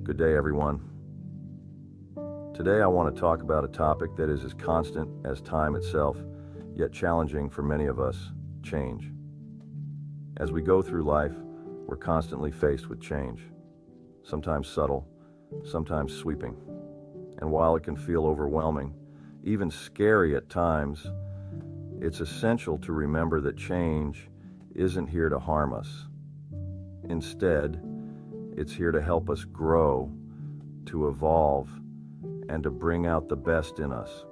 Good day, everyone. Today I want to talk about a topic that is as constant as time itself, yet challenging for many of us: change. As we go through life, we're constantly faced with change, sometimes subtle, sometimes sweeping. And while it can feel overwhelming, even scary at times, it's essential to remember that change isn't here to harm us. Instead, it's here to help us grow, to evolve, and to bring out the best in us.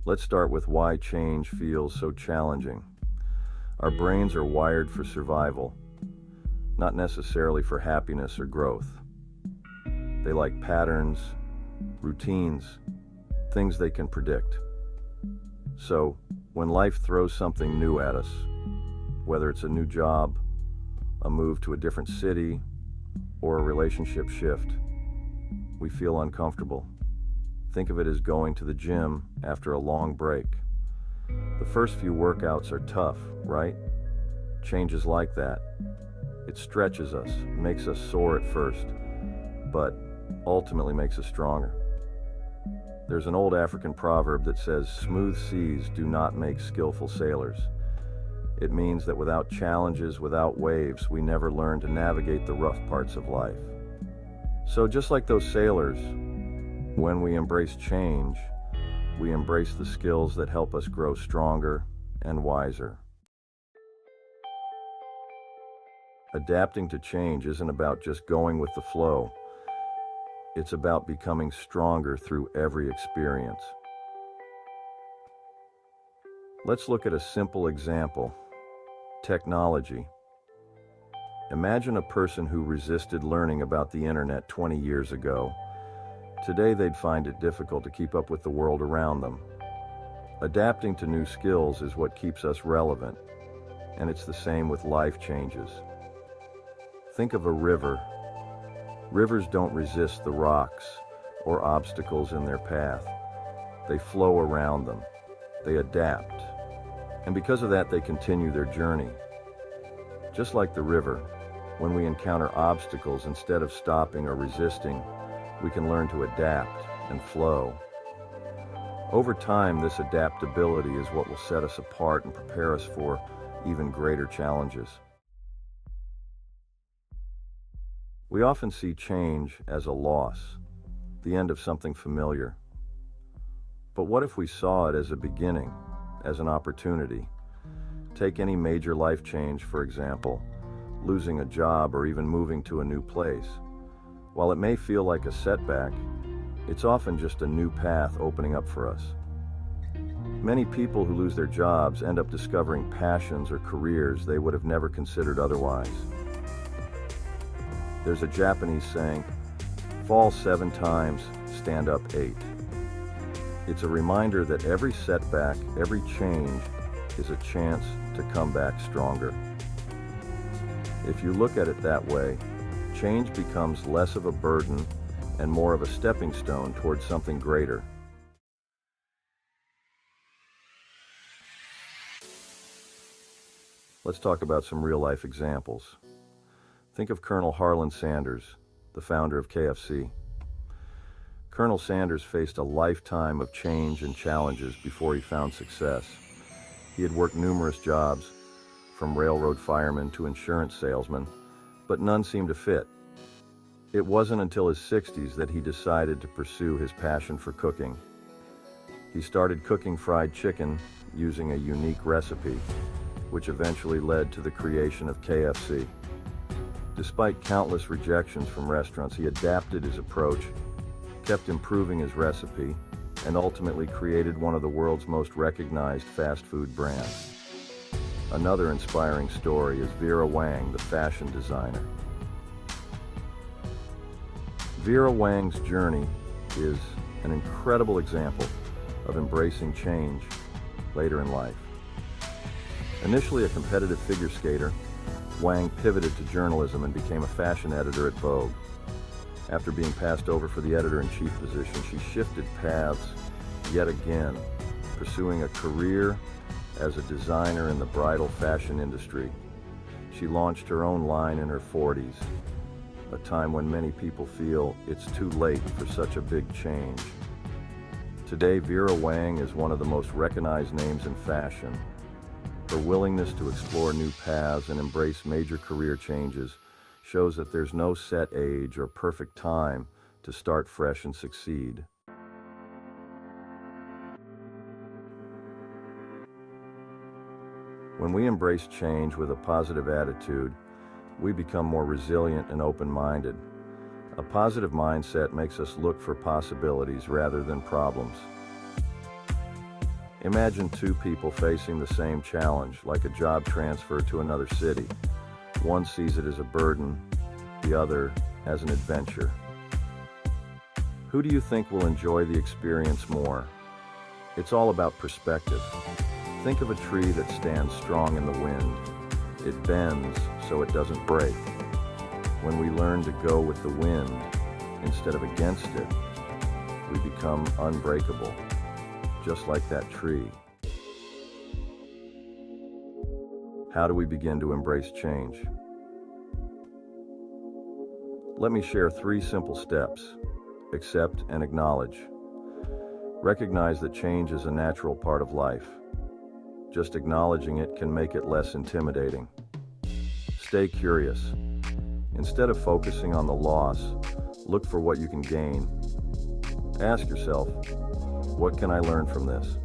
Let's start with why change feels so challenging. Our brains are wired for survival, not necessarily for happiness or growth. They like patterns, routines, things they can predict. So, when life throws something new at us, whether it's a new job, a move to a different city, or a relationship shift, we feel uncomfortable. Think of it as going to the gym after a long break. The first few workouts are tough, right? Change is like that. It stretches us, makes us sore at first, but ultimately makes us stronger. There's an old African proverb that says, "Smooth seas do not make skillful sailors." It means that without challenges, without waves, we never learn to navigate the rough parts of life. So just like those sailors, when we embrace change, we embrace the skills that help us grow stronger and wiser. Adapting to change isn't about just going with the flow. It's about becoming stronger through every experience. Let's look at a simple example: technology. Imagine a person who resisted learning about the internet 20 years ago. Today they'd find it difficult to keep up with the world around them. Adapting to new skills is what keeps us relevant, and it's the same with life changes. Think of a river. Rivers don't resist the rocks or obstacles in their path. They flow around them. They adapt. And because of that, they continue their journey. Just like the river, when we encounter obstacles, instead of stopping or resisting, we can learn to adapt and flow. Over time, this adaptability is what will set us apart and prepare us for even greater challenges. We often see change as a loss, the end of something familiar. But what if we saw it as a beginning, as an opportunity? Take any major life change, for example, losing a job or even moving to a new place. While it may feel like a setback, it's often just a new path opening up for us. Many people who lose their jobs end up discovering passions or careers they would have never considered otherwise. There's a Japanese saying, "Fall 7 times, stand up 8." It's a reminder that every setback, every change, is a chance to come back stronger. If you look at it that way, change becomes less of a burden and more of a stepping stone towards something greater. Let's talk about some real-life examples. Think of Colonel Harlan Sanders, the founder of KFC. Colonel Sanders faced a lifetime of change and challenges before he found success. He had worked numerous jobs, from railroad fireman to insurance salesman, but none seemed to fit. It wasn't until his 60s that he decided to pursue his passion for cooking. He started cooking fried chicken using a unique recipe, which eventually led to the creation of KFC. Despite countless rejections from restaurants, he adapted his approach, kept improving his recipe, and ultimately created one of the world's most recognized fast food brands. Another inspiring story is Vera Wang, the fashion designer. Vera Wang's journey is an incredible example of embracing change later in life. Initially a competitive figure skater, Wang pivoted to journalism and became a fashion editor at Vogue. After being passed over for the editor-in-chief position, she shifted paths yet again, pursuing a career as a designer in the bridal fashion industry. She launched her own line in her 40s, a time when many people feel it's too late for such a big change. Today, Vera Wang is one of the most recognized names in fashion. Her willingness to explore new paths and embrace major career changes shows that there's no set age or perfect time to start fresh and succeed. When we embrace change with a positive attitude, we become more resilient and open-minded. A positive mindset makes us look for possibilities rather than problems. Imagine two people facing the same challenge, like a job transfer to another city. One sees it as a burden, the other as an adventure. Who do you think will enjoy the experience more? It's all about perspective. Think of a tree that stands strong in the wind. It bends so it doesn't break. When we learn to go with the wind instead of against it, we become unbreakable, just like that tree. How do we begin to embrace change? Let me share 3 simple steps. Accept and acknowledge. Recognize that change is a natural part of life. Just acknowledging it can make it less intimidating. Stay curious. Instead of focusing on the loss, look for what you can gain. Ask yourself, what can I learn from this?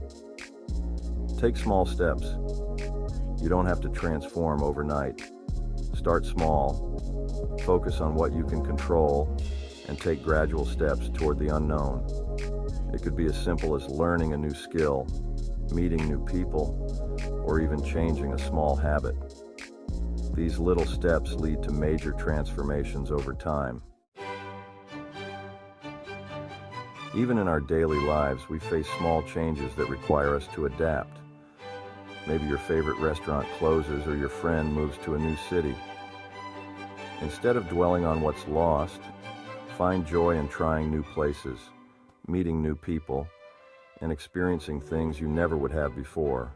Take small steps. You don't have to transform overnight. Start small, focus on what you can control, and take gradual steps toward the unknown. It could be as simple as learning a new skill, meeting new people, or even changing a small habit. These little steps lead to major transformations over time. Even in our daily lives, we face small changes that require us to adapt. Maybe your favorite restaurant closes or your friend moves to a new city. Instead of dwelling on what's lost, find joy in trying new places, meeting new people, and experiencing things you never would have before.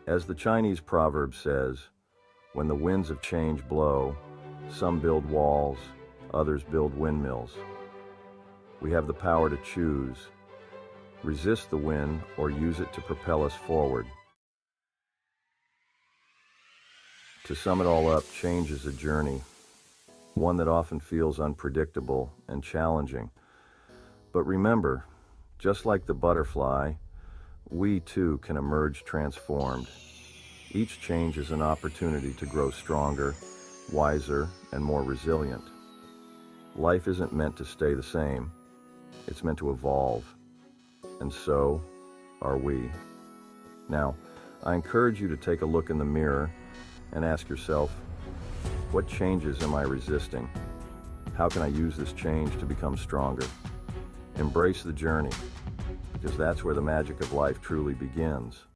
As the Chinese proverb says, when the winds of change blow, some build walls, others build windmills. We have the power to choose, resist the wind, or use it to propel us forward. To sum it all up, change is a journey, one that often feels unpredictable and challenging. But remember, just like the butterfly, we too can emerge transformed. Each change is an opportunity to grow stronger, wiser, and more resilient. Life isn't meant to stay the same. It's meant to evolve. And so are we. Now, I encourage you to take a look in the mirror and ask yourself, what changes am I resisting? How can I use this change to become stronger? Embrace the journey, because that's where the magic of life truly begins.